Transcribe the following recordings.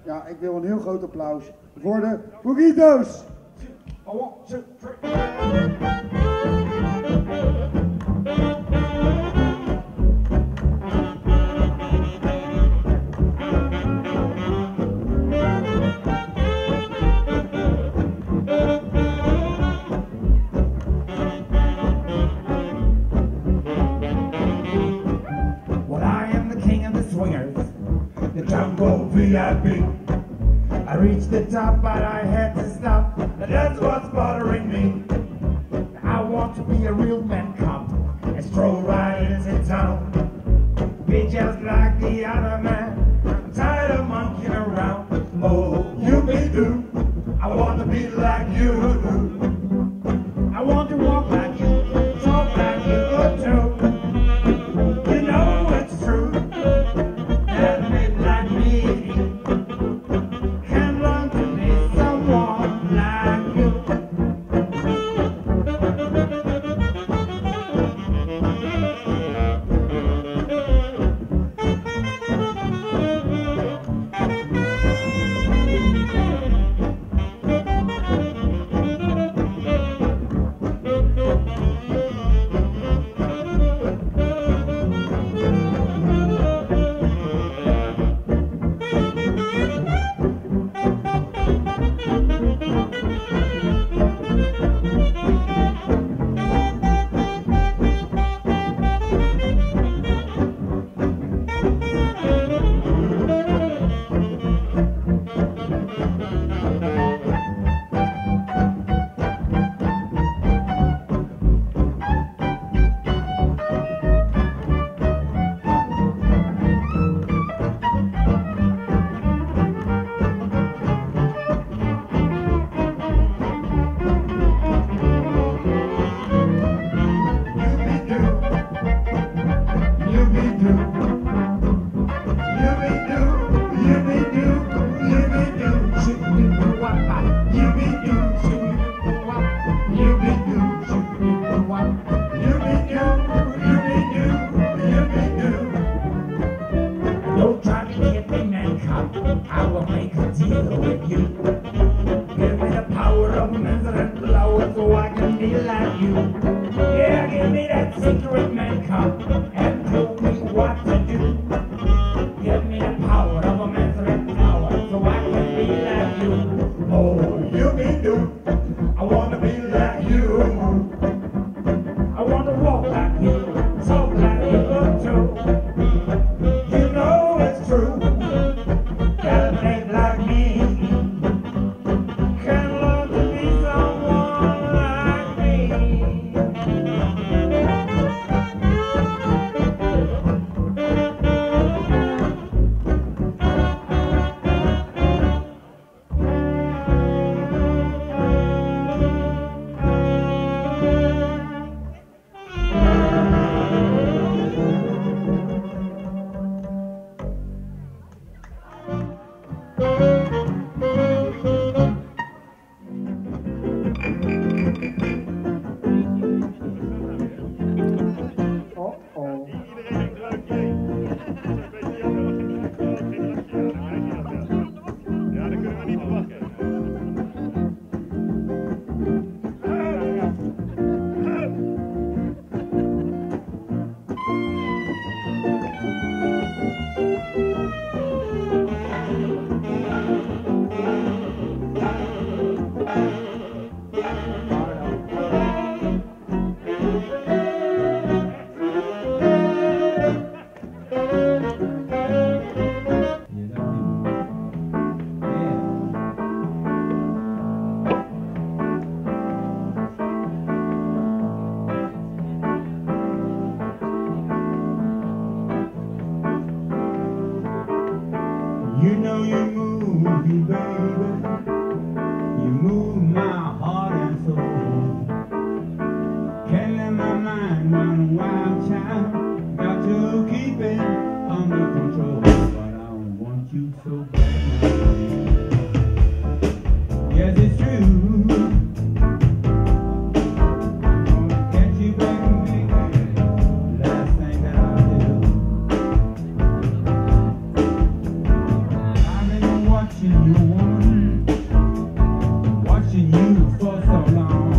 Ja, ik wil een heel groot applaus voor de Burritos. One, two, three. Well, I am the king of the swingers, the jungle VIP. I reached the top, but I had to stop, and that's what's bothering me. I want to be a real man cop and stroll right into town. Be just like the other man. I'm tired of monkeying around. Oh, you be do. I want to be like you. I want to walk like you, talk like you too. You know it's true. That made like me. Can learn to be someone like you. Don't try to get me, man cop. I will make a deal with you. Give me the power of Meseret flower so I can be like you. Yeah, give me that secret, man cop, and tell me what to do. Give me the power of a Meseret flower so I can be like you. Oh, you be do. I want to be like you. I want to walk like you, talk like you too. You know it's true. Gotta think like me. Can learn to be someone like me. You move my heart and soul. Can't let my mind run wild, child. Got to keep it under control. But I want you so bad. Yes, it's true. I'm gonna catch you back and make it the last thing that I do. I've been watching you, woman, watching you for so long.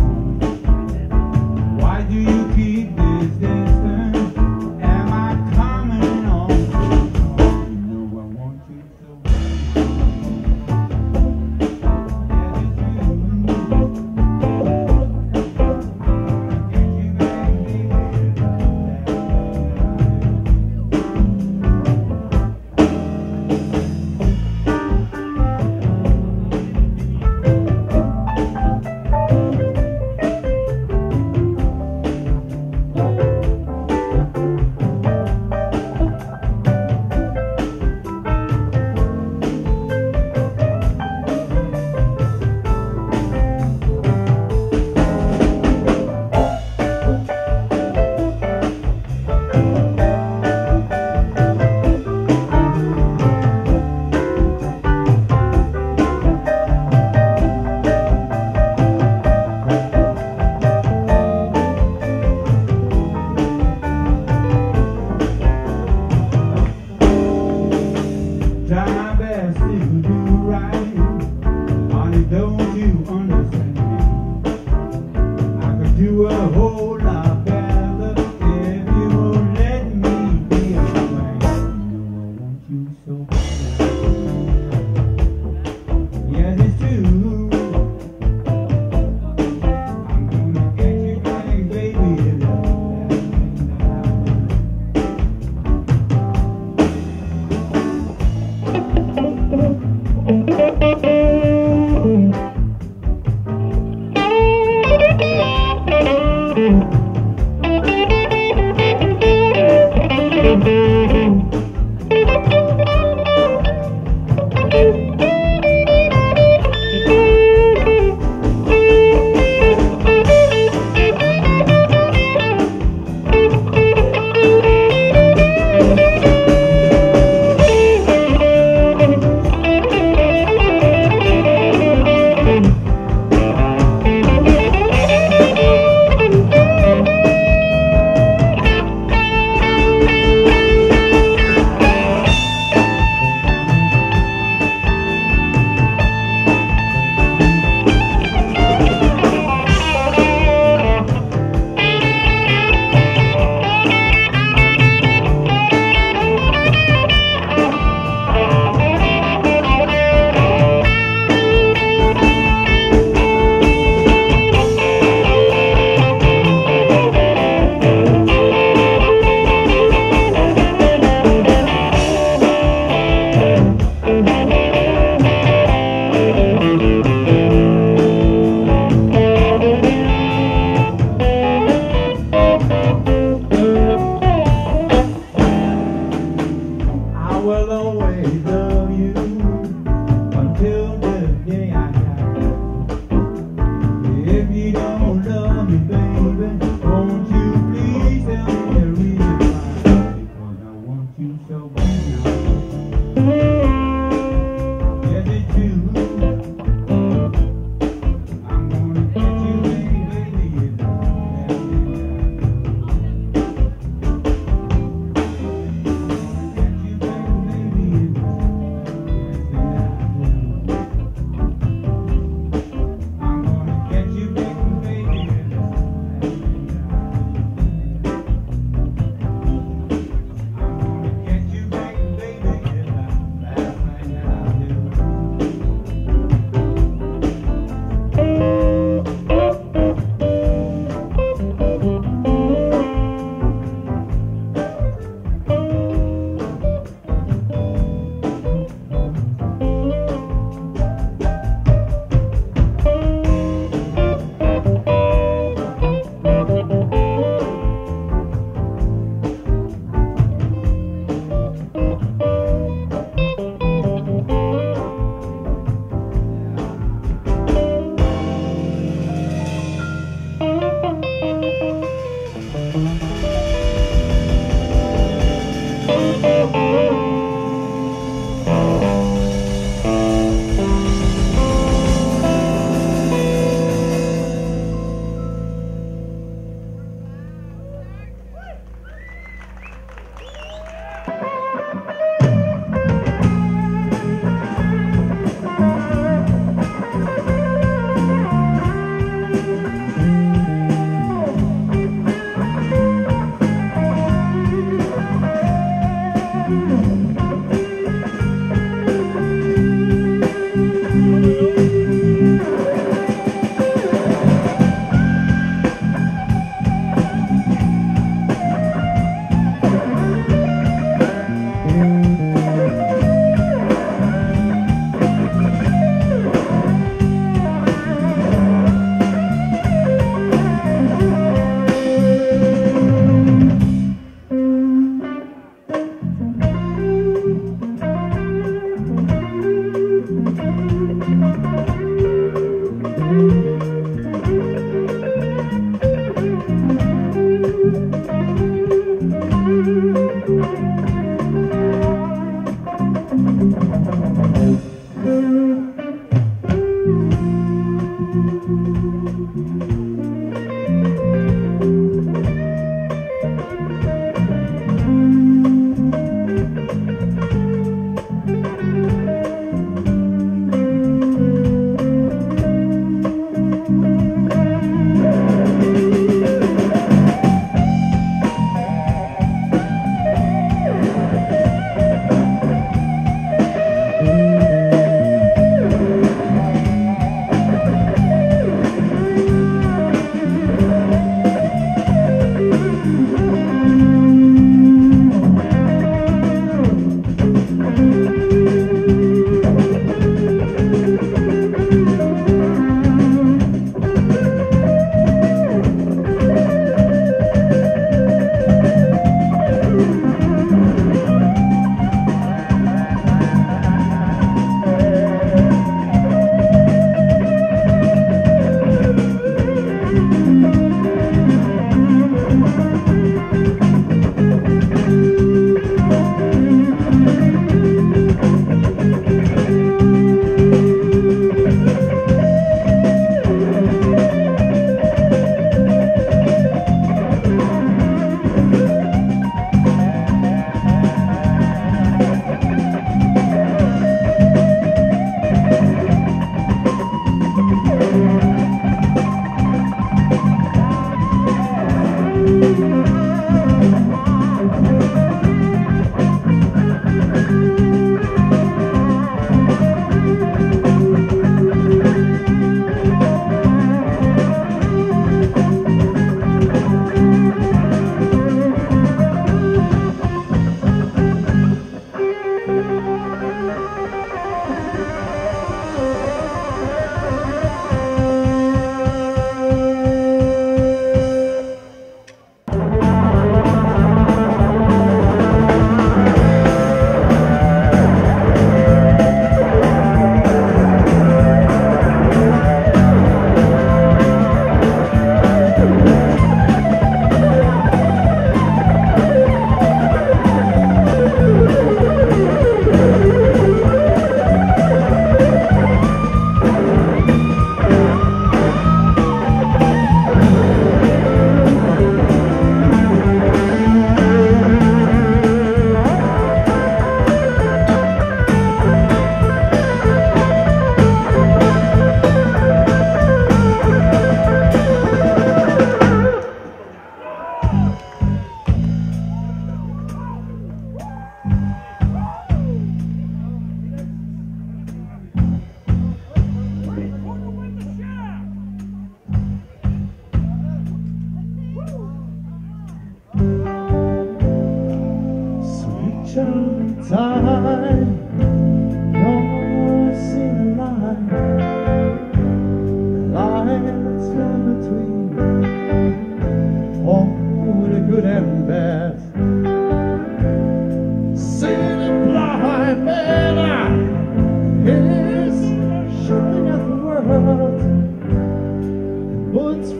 Why do you keep this distance? Am I coming on? You know I want you so bad. Yeah, it's true. I'm gonna get you back, baby. Try my best to do right. Honey, don't you understand? I could do a whole lot better if you would let me be away. You know I want you so bad. Yes, it's true. I'm gonna get you back, baby. The last thing that I do.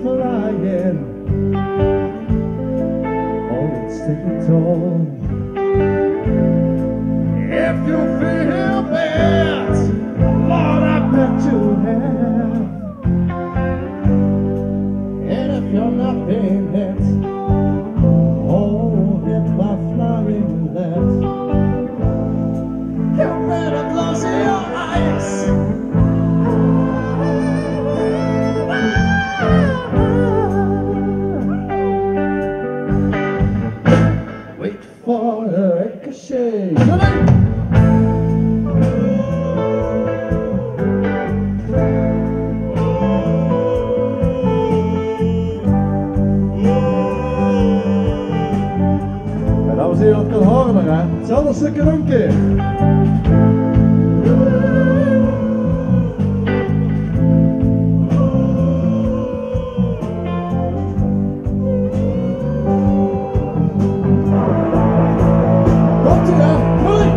flying. Oh, it's taking toll. If you feel bad, Lord, I bet you have. And if you're not paying it, oh, hit by flying left. You better close your eyes. Wait for a ricochet. Dames en heren, wat kan horen maar hè? Hetzelfde stukje nog een keer. Komt ie hè? Hoi!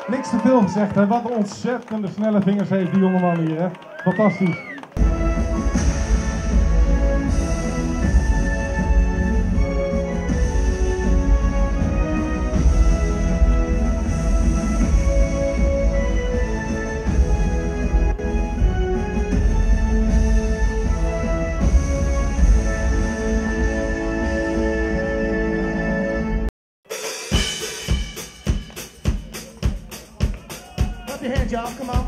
Niks te veel gezegd, hè? Wat ontzettende snelle vingers heeft die jongeman hier, hè? Fantastisch. Clap your hands, y'all. Come on.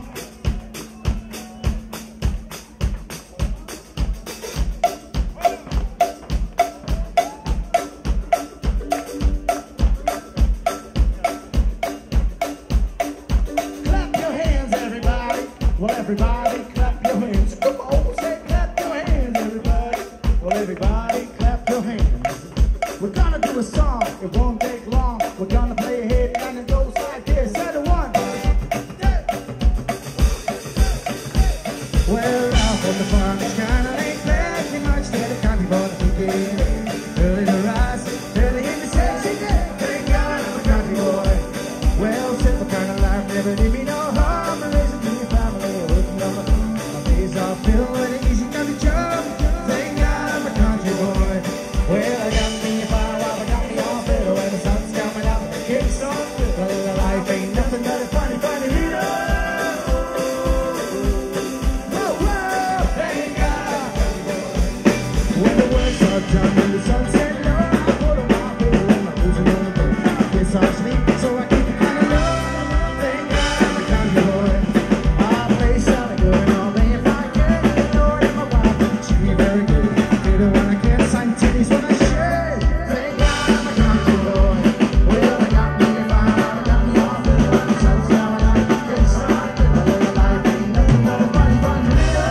Clap your hands, everybody. Well, everybody, clap your hands. Come on, say clap your hands, everybody. Well, everybody, clap your hands. We're gonna do a song. It won't take long. We're gonna play a hit, and it goes like this. Say the one. Well, out on the farm, it's kinda late, very much to the country, but I think it early to rise, early in the sexy day. Thank God I'm a country boy. Well, simple kind of life, never did me no harm. I'm raising to your family, working on my days off, filled with an easy country job. Thank God I'm a country boy. Well, I got me a fire, I got me all fiddle, when the sun's coming up, the kids on fiddle. Life ain't nothing but a funny, funny riddle. When the words are done and the sunset low, I put on my pillow and my boots are on the boat. I kiss on sleep, so I keep it kind of low. Thank God I'm a country boy. I'll play something good and all day if I can. Lord, and my wife will treat me very good. They don't want to get sign titties when I share. Thank God I'm a country boy. Well, I got me a fire, I got me all fiddle, and the sun's coming up, I kiss on fiddle. Life ain't nothing but a funny, funny riddle.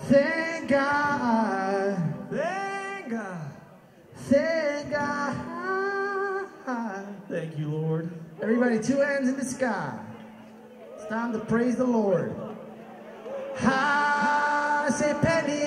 Thank God. Thank God. Thank God. Thank you, Lord. Everybody, two hands in the sky. It's time to praise the Lord. I say penny